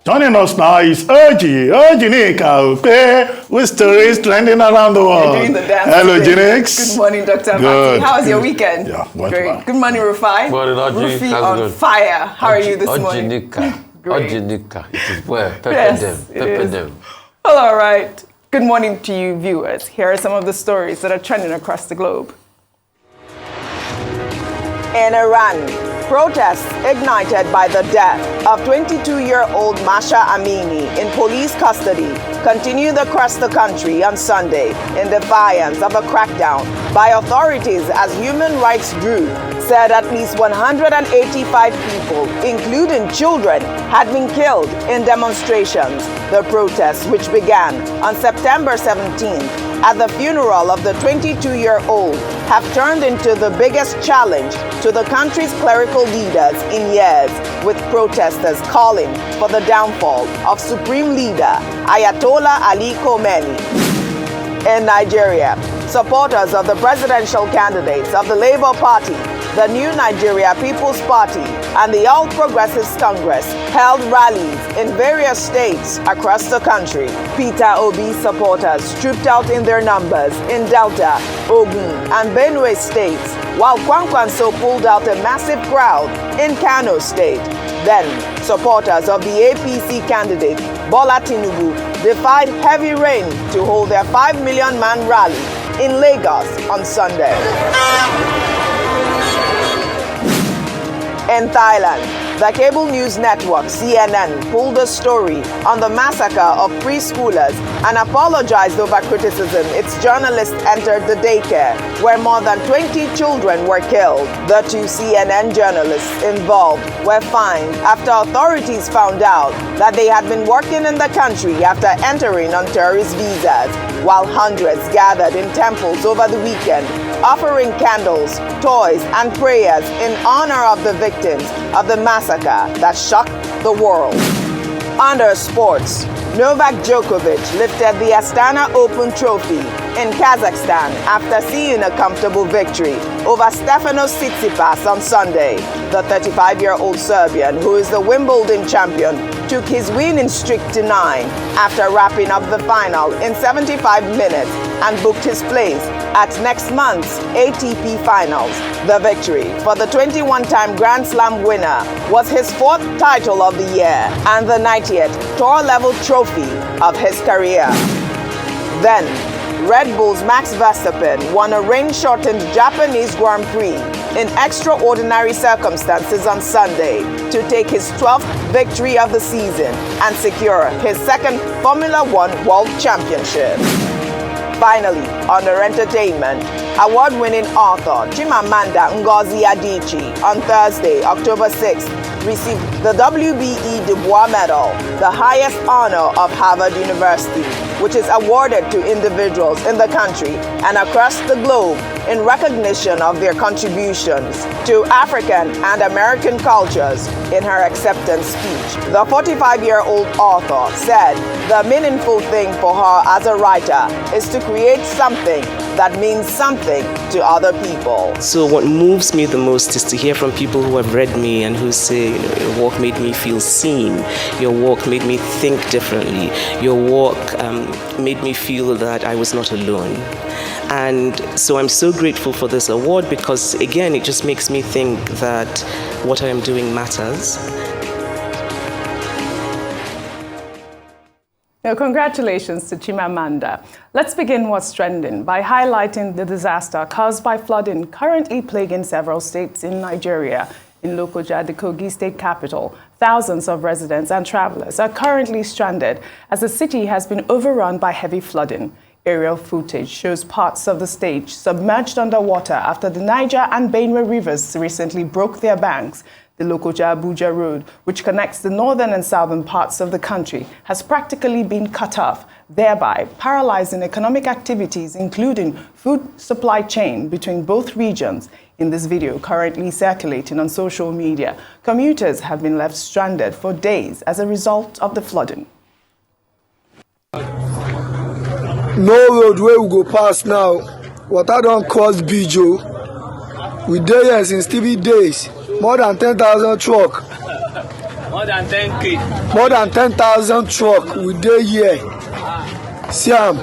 Joining us now is Okpe, with stories trending around the world. You're doing the dance. Hello, Jinx. Good morning, Dr. Abacheke. How was your weekend? Yeah, great. Good morning, Rufai. Morning, Rufi on fire. How are you this morning? Great. It is well. Pepper them. Well, all right. Good morning to you, viewers. Here are some of the stories that are trending across the globe. In Iran, protests ignited by the death of 22-year-old Masha Amini in police custody continued across the country on Sunday in defiance of a crackdown by authorities as human rights groups said at least 185 people, including children, had been killed in demonstrations. The protests, which began on September 17th at the funeral of the 22-year-old, have turned into the biggest challenge to the country's clerical leaders in years, with protesters calling for the downfall of Supreme Leader Ayatollah Ali Khamenei. In Nigeria, supporters of the presidential candidates of the Labour Party, the New Nigeria People's Party, and the All Progressives Congress held rallies in various states across the country. Peter Obi supporters trooped out in their numbers in Delta, Ogun, and Benue states, while Kwankwanso pulled out a massive crowd in Kano State. Then, supporters of the APC candidate, Bola Tinubu, defied heavy rain to hold their 5 million man rally in Lagos on Sunday. In Thailand, the cable news network CNN pulled a story on the massacre of preschoolers and apologized over criticism its journalists entered the daycare, where more than 20 children were killed. The two CNN journalists involved were fined after authorities found out that they had been working in the country after entering on tourist visas, while hundreds gathered in temples over the weekend, offering candles, toys, and prayers in honor of the victims of the massacre that shocked the world. Under sports, Novak Djokovic lifted the Astana Open trophy in Kazakhstan after seeing a comfortable victory over Stefanos Tsitsipas on Sunday. The 35-year-old Serbian, who is the Wimbledon champion, took his winning streak to 9 after wrapping up the final in 75 minutes and booked his place at next month's ATP Finals. The victory for the 21-time Grand Slam winner was his 4th title of the year and the 90th tour-level trophy of his career. Then, Red Bull's Max Verstappen won a rain-shortened Japanese Grand Prix in extraordinary circumstances on Sunday to take his 12th victory of the season and secure his 2nd Formula One World Championship. Finally, under entertainment, award-winning author Chimamanda Ngozi Adichie on Thursday, October 6th, received the WBE Du Bois Medal, the highest honor of Harvard University, which is awarded to individuals in the country and across the globe in recognition of their contributions to African and American cultures. In her acceptance speech, the 45-year-old author said the meaningful thing for her as a writer is to create something that means something to other people. So what moves me the most is to hear from people who have read me and who say, your work made me feel seen, your work made me think differently, your work made me feel that I was not alone. And so I'm so grateful for this award because, again, it just makes me think that what I am doing matters. Congratulations to Chimamanda. Let's begin what's trending by highlighting the disaster caused by flooding currently plaguing several states in Nigeria. In Lokoja, the Kogi State capital, thousands of residents and travelers are currently stranded as the city has been overrun by heavy flooding. Aerial footage shows parts of the state submerged underwater after the Niger and Benue rivers recently broke their banks. The Lokoja-Abuja road, which connects the northern and southern parts of the country, has practically been cut off, thereby paralyzing economic activities, including food supply chain between both regions. In this video currently circulating on social media, commuters have been left stranded for days as a result of the flooding. No road where we go past now. Water don't cause Bijo. We dey here since 3 days. More than 10,000 truck. More than 10K. More than 10,000 truck we dey here. See am,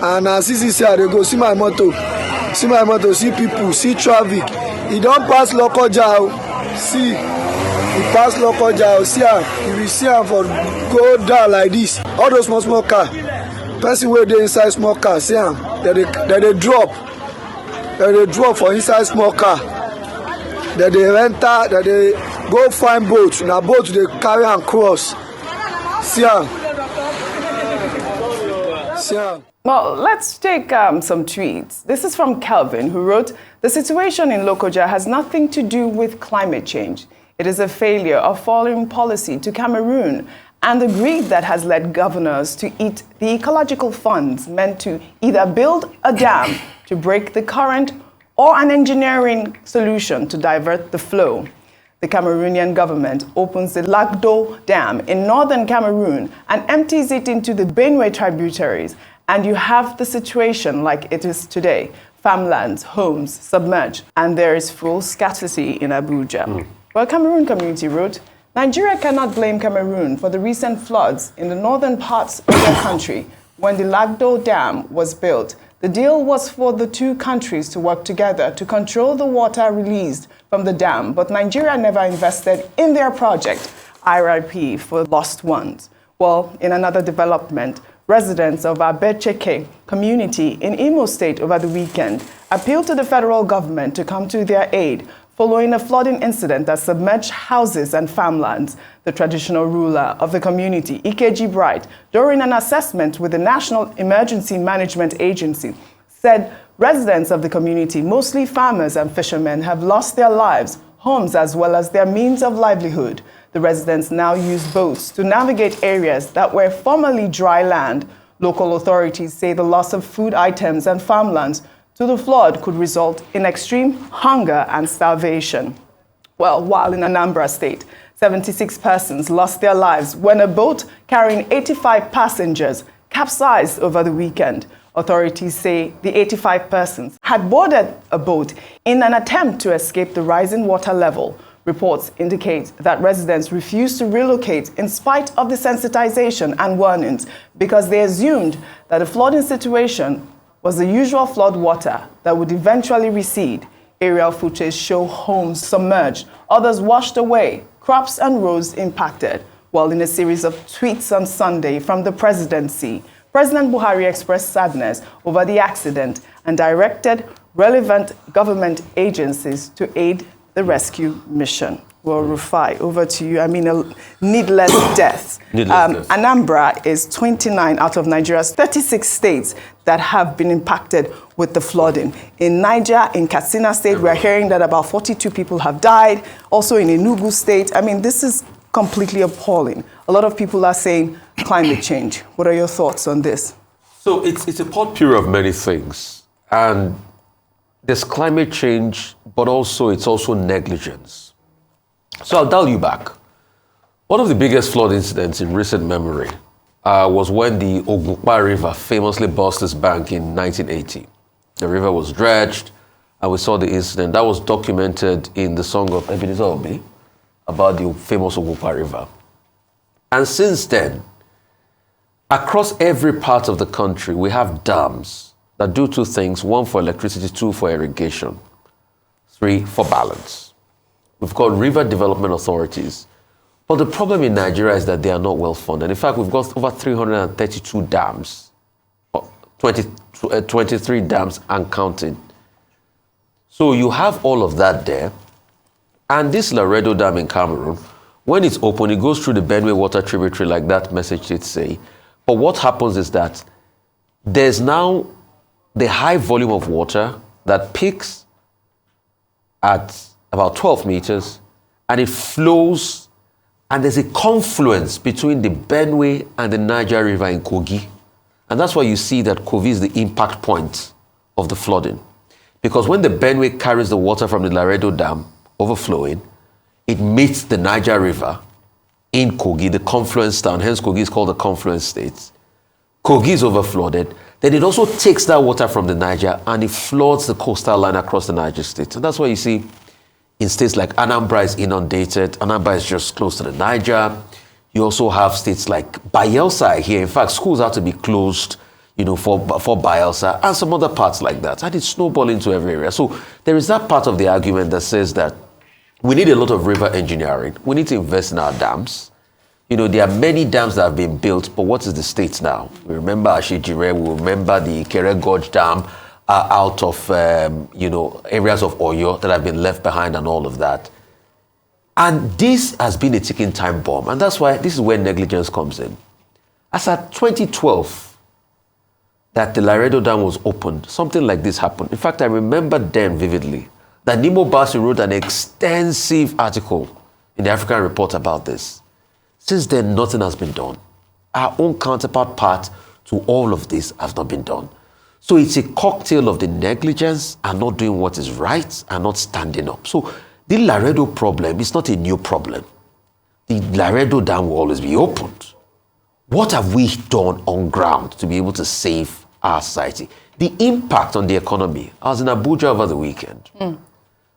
and as see I dey go see my motor, see people, see traffic. E don pass Lokoja o. See, e pass Lokoja o. See am, you will see am for go down like this. All those small car, person wey dey inside small car, see am, they dey drop. They dey drop for inside small car. They dey enter, they dey go find boat. Na boat dey carry am cross. See am. See am. Well, let's take some tweets. This is from Kelvin, who wrote, "The situation in Lokoja has nothing to do with climate change. It is a failure of foreign policy to Cameroon and the greed that has led governors to eat the ecological funds meant to either build a dam to break the current or an engineering solution to divert the flow. The Cameroonian government opens the Lagdo Dam in northern Cameroon and empties it into the Benue tributaries, and you have the situation like it is today. Farmlands, homes submerged, and there is full scarcity in Abuja." Well, Cameroon community wrote, "Nigeria cannot blame Cameroon for the recent floods in the northern parts of their country. When the Lagdo Dam was built, the deal was for the two countries to work together to control the water released from the dam, but Nigeria never invested in their project. RIP for lost ones." Well, in another development, residents of Abacheke community in Imo State over the weekend appealed to the federal government to come to their aid following a flooding incident that submerged houses and farmlands. The traditional ruler of the community, Ikeji Bright, during an assessment with the National Emergency Management Agency, said residents of the community, mostly farmers and fishermen, have lost their lives, homes, as well as their means of livelihood. The residents now use boats to navigate areas that were formerly dry land. Local authorities say the loss of food items and farmlands to the flood could result in extreme hunger and starvation. Well, while in Anambra State, 76 persons lost their lives when a boat carrying 85 passengers capsized over the weekend. Authorities say the 85 persons had boarded a boat in an attempt to escape the rising water level. Reports indicate that residents refused to relocate in spite of the sensitization and warnings because they assumed that the flooding situation was the usual flood water that would eventually recede. Aerial footage show homes submerged, others washed away, crops and roads impacted. While in a series of tweets on Sunday from the presidency, President Buhari expressed sadness over the accident and directed relevant government agencies to aid the rescue mission. Well, Rufai, over to you. I mean, a needless death. Anambra is 29 out of Nigeria's 36 states that have been impacted with the flooding. In Niger, in Katsina State, we're hearing that about 42 people have died. Also in Enugu State. I mean, this is completely appalling. A lot of people are saying climate change. What are your thoughts on this? So it's a potpourri of many things. And there's climate change, but it's also negligence. So I'll dial you back. One of the biggest flood incidents in recent memory was when the Okpe River famously burst its bank in 1980. The river was dredged, and we saw the incident. That was documented in the song of Ebenezer Obey about the famous Okpe River. And since then, across every part of the country, we have dams that do two things: one, for electricity; two, for irrigation; three, for balance. We've got river development authorities. But the problem in Nigeria is that they are not well funded. In fact, we've got over 332 dams, 23 dams and counting. So you have all of that there. And this Laredo Dam in Cameroon, when it's open, it goes through the Benue water tributary like that message did say. But what happens is that there's now the high volume of water that peaks at about 12 meters, and it flows, and there's a confluence between the Benue and the Niger River in Kogi. And that's why you see that Kogi is the impact point of the flooding. Because when the Benue carries the water from the Laredo Dam overflowing, it meets the Niger River in Kogi, the confluence town. Hence, Kogi is called the confluence state. Kogi is overflooded. Then it also takes that water from the Niger and it floods the coastal line across the Niger state. And that's why you see in states like Anambra is inundated. Anambra is just close to the Niger. You also have states like Bayelsa here. In fact, schools have to be closed, for Bayelsa and some other parts like that. And it's snowballing to every area. So there is that part of the argument that says that we need a lot of river engineering. We need to invest in our dams. There are many dams that have been built, but what is the state now? We remember Ashejire, we remember the Ikere Gorge Dam out of, areas of Oyo that have been left behind and all of that. And this has been a ticking time bomb. And that's why this is where negligence comes in. As at 2012, that the Laredo Dam was opened, something like this happened. In fact, I remember then vividly that Nimo Bassey wrote an extensive article in the African Report about this. Since then, nothing has been done. Our own counterpart to all of this has not been done. So it's a cocktail of the negligence and not doing what is right and not standing up. So the Laredo problem is not a new problem. The Laredo Dam will always be opened. What have we done on ground to be able to save our society? The impact on the economy. I was in Abuja over the weekend.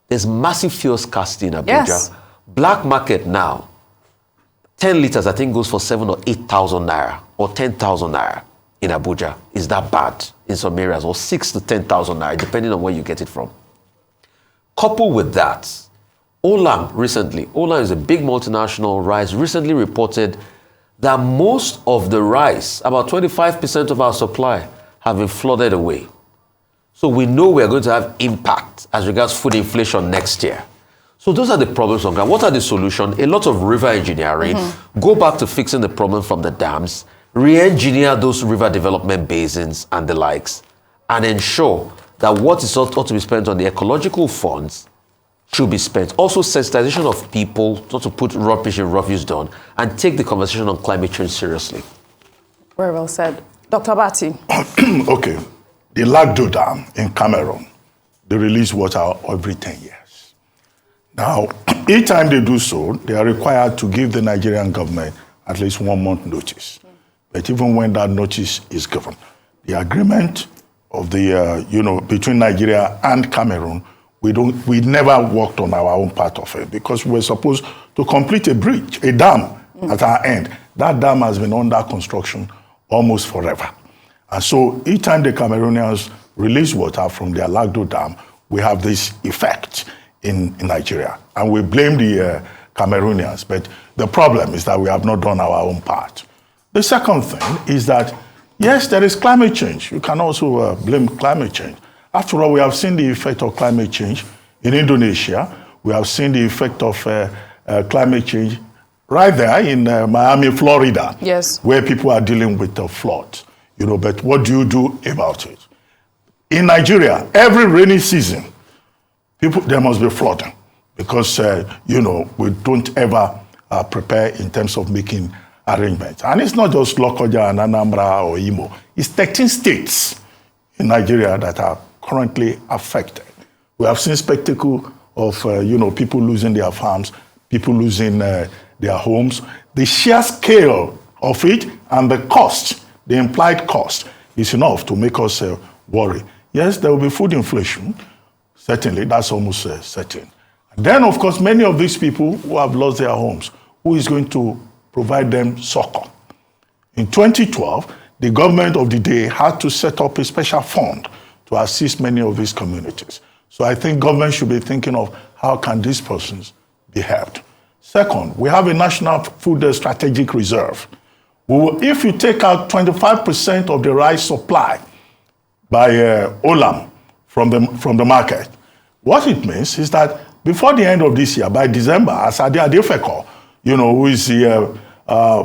There's massive fuel scarcity in Abuja. Yes. Black market now, 10 liters, I think, goes for 7,000 or 8,000 naira or 10,000 naira in Abuja. Is that bad in some areas? Or 6,000 to 10,000 naira, depending on where you get it from. Coupled with that, Olam is a big multinational rice, recently reported that most of the rice, about 25% of our supply, have been flooded away. So we know we're going to have impact as regards food inflation next year. So those are the problems on ground. What are the solutions? A lot of river engineering. Go back to fixing the problem from the dams, re-engineer those river development basins and the likes, and ensure that what is ought to be spent on the ecological funds should be spent. Also, sensitization of people not to put rubbish in refuse dump and take the conversation on climate change seriously. Very well said. Dr. Abati. Okay. The Lagdo Dam in Cameroon, they release water every 10 years. Now, each time they do so, they are required to give the Nigerian government at least 1 month notice. But even when that notice is given, the agreement of the, between Nigeria and Cameroon, we never worked on our own part of it because we were supposed to complete a bridge, a dam at our end. That dam has been under construction almost forever. And so each time the Cameroonians release water from their Lagdo Dam, we have this effect in Nigeria. And we blame the Cameroonians. But the problem is that we have not done our own part. The second thing is that, yes, there is climate change. You can also blame climate change. After all, we have seen the effect of climate change in Indonesia. We have seen the effect of climate change right there in Miami, Florida, yes, where people are dealing with the flood. But what do you do about it? In Nigeria, every rainy season, there must be flooding because, we don't ever prepare in terms of making arrangements. And it's not just Lokoja and Anambra or Imo. It's 13 states in Nigeria that are currently affected. We have seen spectacle of, people losing their farms, people losing their homes. The sheer scale of it and the cost, the implied cost, is enough to make us worry. Yes, there will be food inflation. Certainly, that's almost certain. And then, of course, many of these people who have lost their homes, who is going to provide them succor? In 2012, the government of the day had to set up a special fund to assist many of these communities. So I think government should be thinking of how can these persons be helped. Second, we have a national food strategic reserve. If you take out 25% of the rice supply by Olam from the market, what it means is that before the end of this year, by December, Asade Adefeko, who is the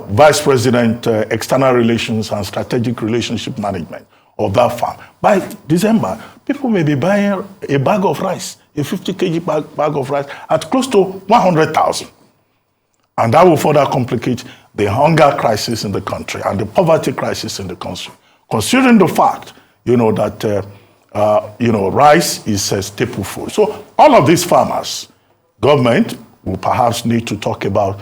Vice President, External Relations and Strategic Relationship Management of that farm, by December, people may be buying a bag of rice, a 50 kg bag of rice at close to 100,000. And that will further complicate the hunger crisis in the country and the poverty crisis in the country, considering the fact, that rice is a staple food. So all of these farmers, government will perhaps need to talk about,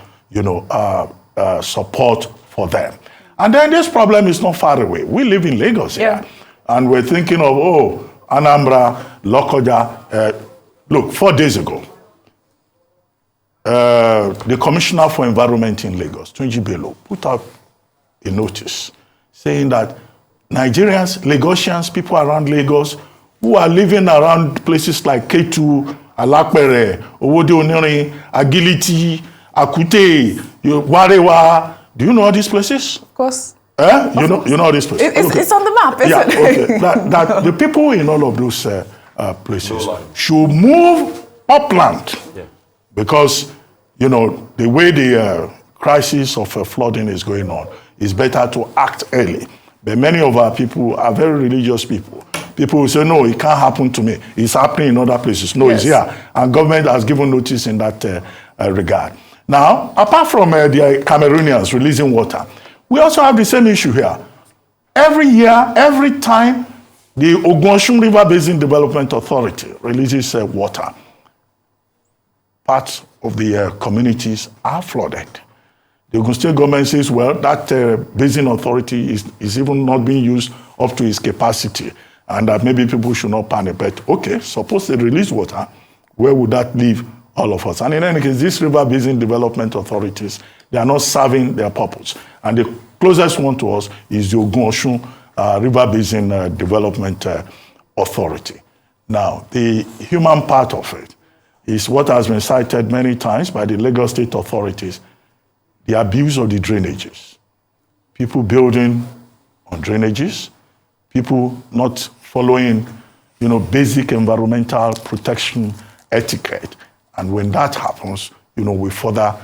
support for them. And then this problem is not far away. We live in Lagos here, and we're thinking of, Anambra, Lokoja. Look, 4 days ago, the Commissioner for Environment in Lagos, Tunji Bello, put out a notice saying that Nigerians, Lagosians, people around Lagos who are living around places like Ketu, Alakpere, Owode Onirin, Agility, Akute, Warewa. Do you know all these places? Of course. You know all these places? It's on the map, isn't yeah, it? Okay. that the people in all of those places should move upland. Yeah. Because, the way the crisis of flooding is going on, it's better to act early. But many of our people are very religious people. People will say, no, it can't happen to me. It's happening in other places. No, It's here. And government has given notice in that regard. Now, apart from the Cameroonians releasing water, we also have the same issue here. Every year, every time the Ogun River Basin Development Authority releases water, parts of the communities are flooded. The Ogun State government says, well, that basin authority is even not being used up to its capacity, and that maybe people should not panic. But okay, suppose they release water, where would that leave all of us? And in any case, these river basin development authorities, they are not serving their purpose. And the closest one to us is the Ogun River Basin Development Authority. Now, the human part of it is what has been cited many times by the Lagos State authorities, the abuse of the drainages. People building on drainages, people not following, basic environmental protection etiquette. And when that happens, we further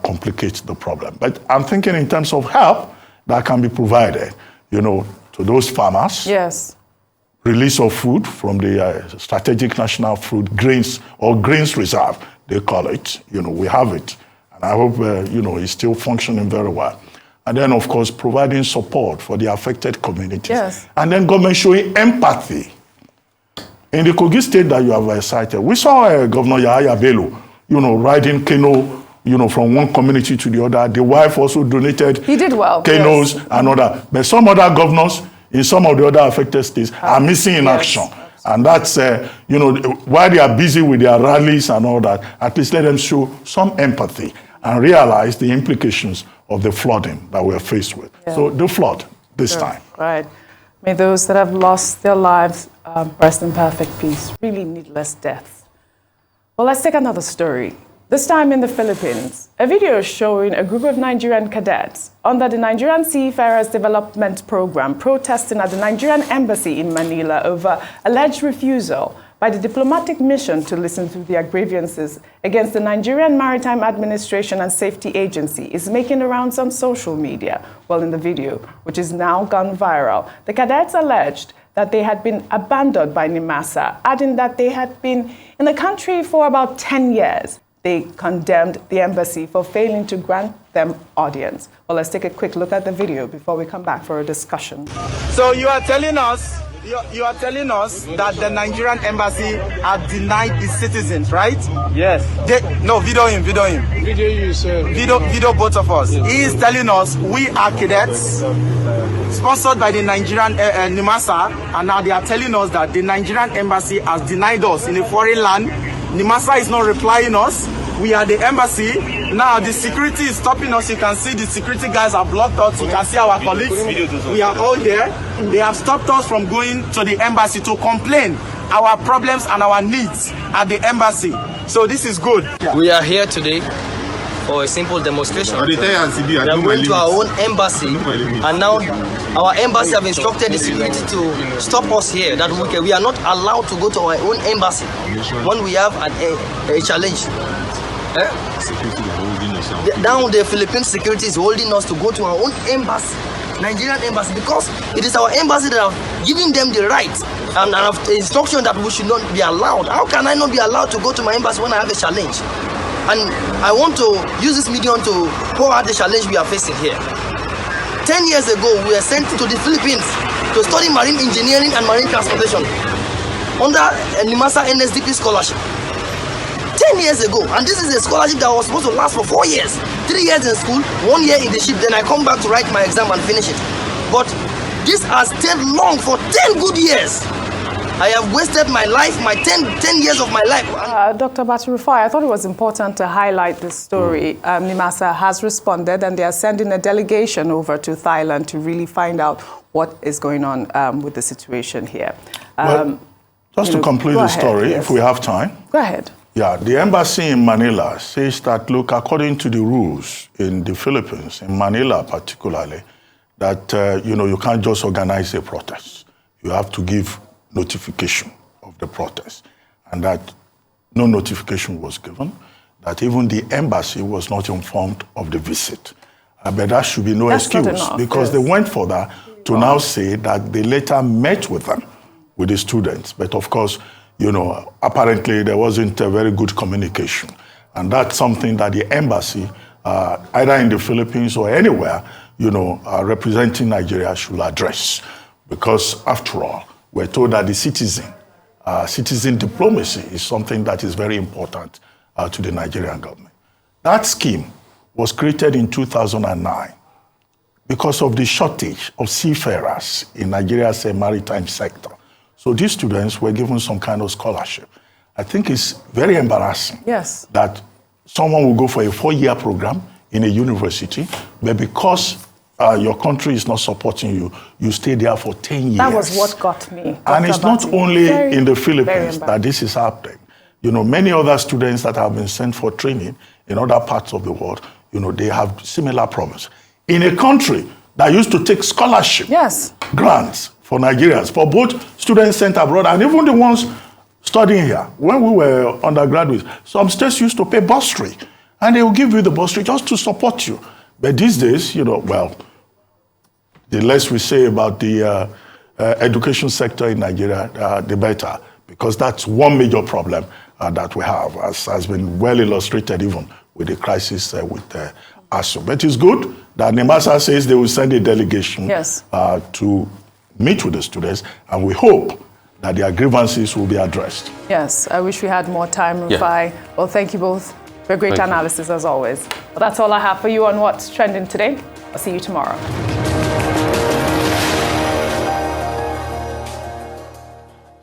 complicate the problem. But I'm thinking in terms of help that can be provided, to those farmers. Yes. Release of food from the Strategic National Food Grains or Grains Reserve, they call it. We have it. And I hope, it's still functioning very well. And then, of course, providing support for the affected communities. Yes. And then government showing empathy. In the Kogi State that you have cited, we saw Governor Yahaya Bello, riding canoe, from one community to the other. The wife also donated He did well. canoes and other. But some other governors in some of the other affected states are missing in action. And that's, while they are busy with their rallies and all that, at least let them show some empathy and realize the implications of the flooding that we're faced with. Yeah. So the flood this time. Right. May those that have lost their lives rest in perfect peace. Really needless deaths. Well, let's take another story. This time in the Philippines, a video showing a group of Nigerian cadets under the Nigerian Seafarers Development Program protesting at the Nigerian Embassy in Manila over alleged refusal by the diplomatic mission to listen to their grievances against the Nigerian Maritime Administration and Safety Agency is making the rounds on social media. Well, in the video, which is now gone viral, the cadets alleged that they had been abandoned by NIMASA, adding that they had been in the country for about 10 years. They condemned the embassy for failing to grant them audience. Well, let's take a quick look at the video before we come back for a discussion. So you are telling us that the Nigerian embassy has denied its citizens, right? Yes. Video him. Video you, sir. Video both of us. He is telling us we are cadets, sponsored by the Nigerian NIMASA, and now they are telling us that the Nigerian embassy has denied us in a foreign land. NIMASA is not replying us. We are the embassy. Now the security is stopping us. You can see the security guys are blocked us. You can see our colleagues. We are all there. They have stopped us from going to the embassy to complain our problems and our needs at the embassy. So this is good. We are here today for a simple demonstration. We are going to our own embassy, and now our embassy have instructed the security to stop us here. That we are not allowed to go to our own embassy when we have a challenge. Now the Philippine security is holding us to go to our own embassy, Nigerian embassy, because it is our embassy that have given them the right and have the instruction that we should not be allowed. How can I not be allowed to go to my embassy when I have a challenge? And I want to use this medium to pour out the challenge we are facing here. 10 years ago, we were sent to the Philippines to study marine engineering and marine transportation under a NIMASA NSDP scholarship. 10 years ago, and this is a scholarship that was supposed to last for 4 years. 3 years in school, 1 year in the ship, then I come back to write my exam and finish it. But this has stayed long for 10 good years. I have wasted my life, my 10 years of my life. Dr. Baturufai, I thought it was important to highlight this story. NIMASA has responded and they are sending a delegation over to Thailand to really find out what is going on with the situation here. Well, just to complete the story, yes. if we have time. Go ahead. Yeah, the embassy in Manila says that, look, according to the rules in the Philippines, in Manila particularly, that, you can't just organize a protest. You have to give notification of the protest. And that no notification was given, that even the embassy was not informed of the visit. But that should be no excuse, because they went further to now say that they later met with them, with the students. But of course, apparently there wasn't a very good communication. And that's something that the embassy, either in the Philippines or anywhere, representing Nigeria should address. Because after all, we're told that the citizen diplomacy is something that is very important to the Nigerian government. That scheme was created in 2009 because of the shortage of seafarers in Nigeria's maritime sector. So these students were given some kind of scholarship. I think it's very embarrassing that someone will go for a 4-year program in a university, but because your country is not supporting you, you stay there for 10 years. That was what got me. And it's not only in the Philippines that this is happening. Many other students that have been sent for training in other parts of the world, they have similar problems. In a country that used to take scholarship grants for Nigerians, for both students sent abroad and even the ones studying here. When we were undergraduates, some states used to pay bursary, and they will give you the bursary just to support you. But these days, well, the less we say about the education sector in Nigeria, the better, because that's one major problem that we have, as has been well illustrated even with the crisis with ASU. But it's good that NIMASA says they will send a delegation to meet with the students, and we hope that their grievances will be addressed. Yes, I wish we had more time, Rufai. Well, thank you both for a great analysis as always. Well, that's all I have for you on What's Trending today. I'll see you tomorrow.